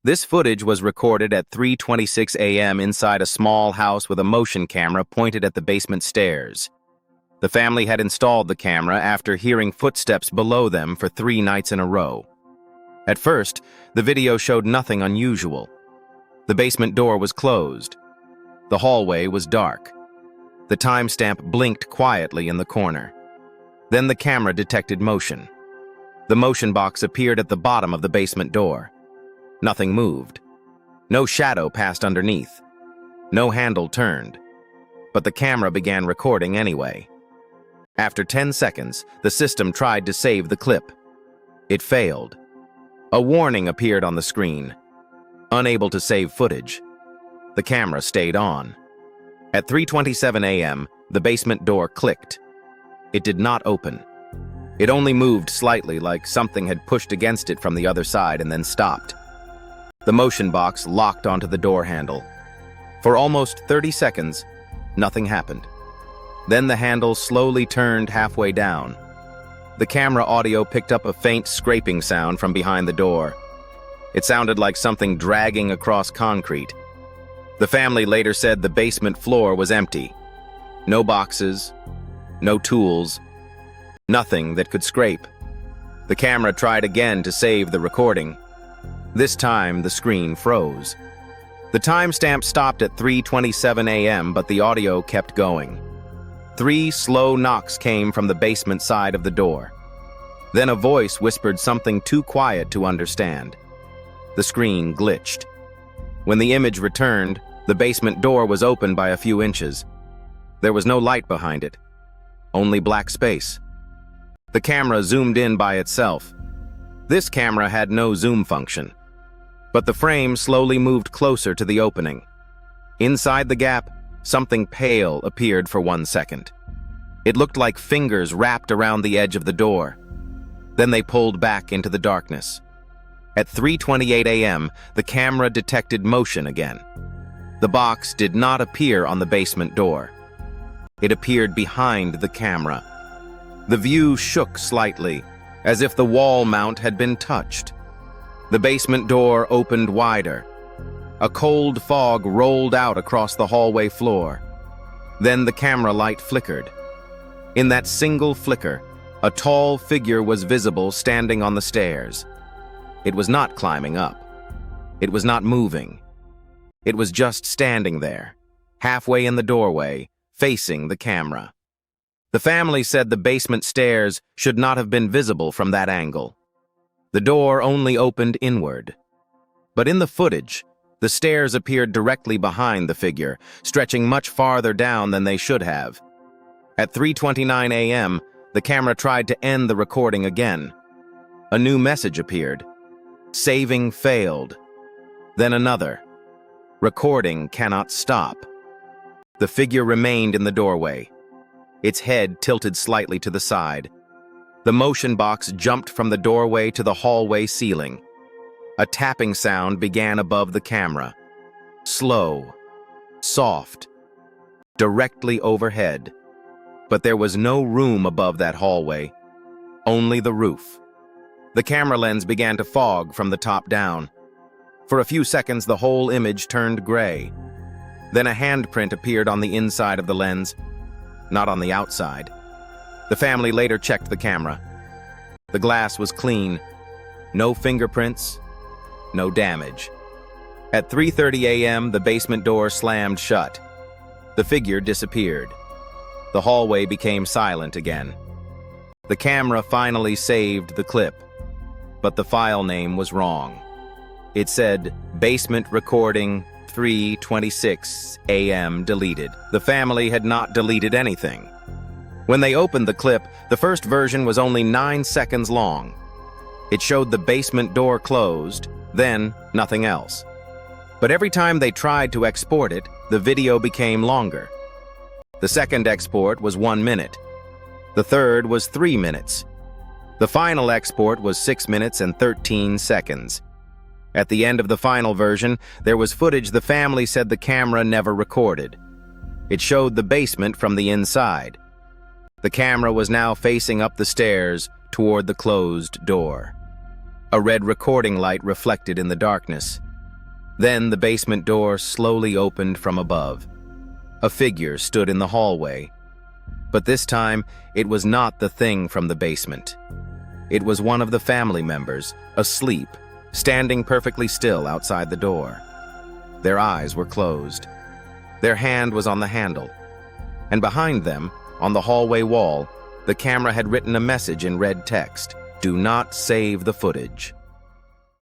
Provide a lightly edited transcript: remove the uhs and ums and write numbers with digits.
This footage was recorded at 3:26 a.m. inside a small house with a motion camera pointed at the basement stairs. The family had installed the camera after hearing footsteps below them for 3 nights in a row. At first, the video showed nothing unusual. The basement door was closed. The hallway was dark. The timestamp blinked quietly in the corner. Then the camera detected motion. The motion box appeared at the bottom of the basement door. Nothing moved. No shadow passed underneath. No handle turned. But the camera began recording anyway. After 10 seconds, the system tried to save the clip. It failed. A warning appeared on the screen. Unable to save footage. The camera stayed on. At 3:27 a.m., the basement door clicked. It did not open. It only moved slightly, like something had pushed against it from the other side and then stopped. The motion box locked onto the door handle. For almost 30 seconds, nothing happened. Then the handle slowly turned halfway down. The camera audio picked up a faint scraping sound from behind the door. It sounded like something dragging across concrete. The family later said the basement floor was empty. No boxes, no tools, nothing that could scrape. The camera tried again to save the recording. This time, the screen froze. The timestamp stopped at 3:27 a.m., but the audio kept going. 3 slow knocks came from the basement side of the door. Then a voice whispered something too quiet to understand. The screen glitched. When the image returned, the basement door was open by a few inches. There was no light behind it, only black space. The camera zoomed in by itself. This camera had no zoom function. But the frame slowly moved closer to the opening. Inside the gap, something pale appeared for 1 second. It looked like fingers wrapped around the edge of the door. Then they pulled back into the darkness. At 3:28 a.m., the camera detected motion again. The box did not appear on the basement door. It appeared behind the camera. The view shook slightly, as if the wall mount had been touched. The basement door opened wider. A cold fog rolled out across the hallway floor. Then the camera light flickered. In that single flicker, a tall figure was visible standing on the stairs. It was not climbing up. It was not moving. It was just standing there, halfway in the doorway, facing the camera. The family said the basement stairs should not have been visible from that angle. The door only opened inward. But in the footage, the stairs appeared directly behind the figure, stretching much farther down than they should have. At 3:29 a.m., the camera tried to end the recording again. A new message appeared. Saving failed. Then another. Recording cannot stop. The figure remained in the doorway. Its head tilted slightly to the side. The motion box jumped from the doorway to the hallway ceiling. A tapping sound began above the camera. Slow, soft, directly overhead. But there was no room above that hallway, only the roof. The camera lens began to fog from the top down. For a few seconds, the whole image turned gray. Then a handprint appeared on the inside of the lens, not on the outside. The family later checked the camera. The glass was clean. No fingerprints, no damage. At 3:30 a.m., the basement door slammed shut. The figure disappeared. The hallway became silent again. The camera finally saved the clip, but the file name was wrong. It said, basement recording 3:26 a.m. deleted. The family had not deleted anything. When they opened the clip, the first version was only 9 seconds long. It showed the basement door closed, then nothing else. But every time they tried to export it, the video became longer. The second export was 1 minute. The third was 3 minutes. The final export was 6 minutes and 13 seconds. At the end of the final version, there was footage the family said the camera never recorded. It showed the basement from the inside. The camera was now facing up the stairs toward the closed door. A red recording light reflected in the darkness. Then the basement door slowly opened from above. A figure stood in the hallway. But this time, it was not the thing from the basement. It was one of the family members, asleep, standing perfectly still outside the door. Their eyes were closed. Their hand was on the handle. And behind them, on the hallway wall, the camera had written a message in red text: "Do not save the footage."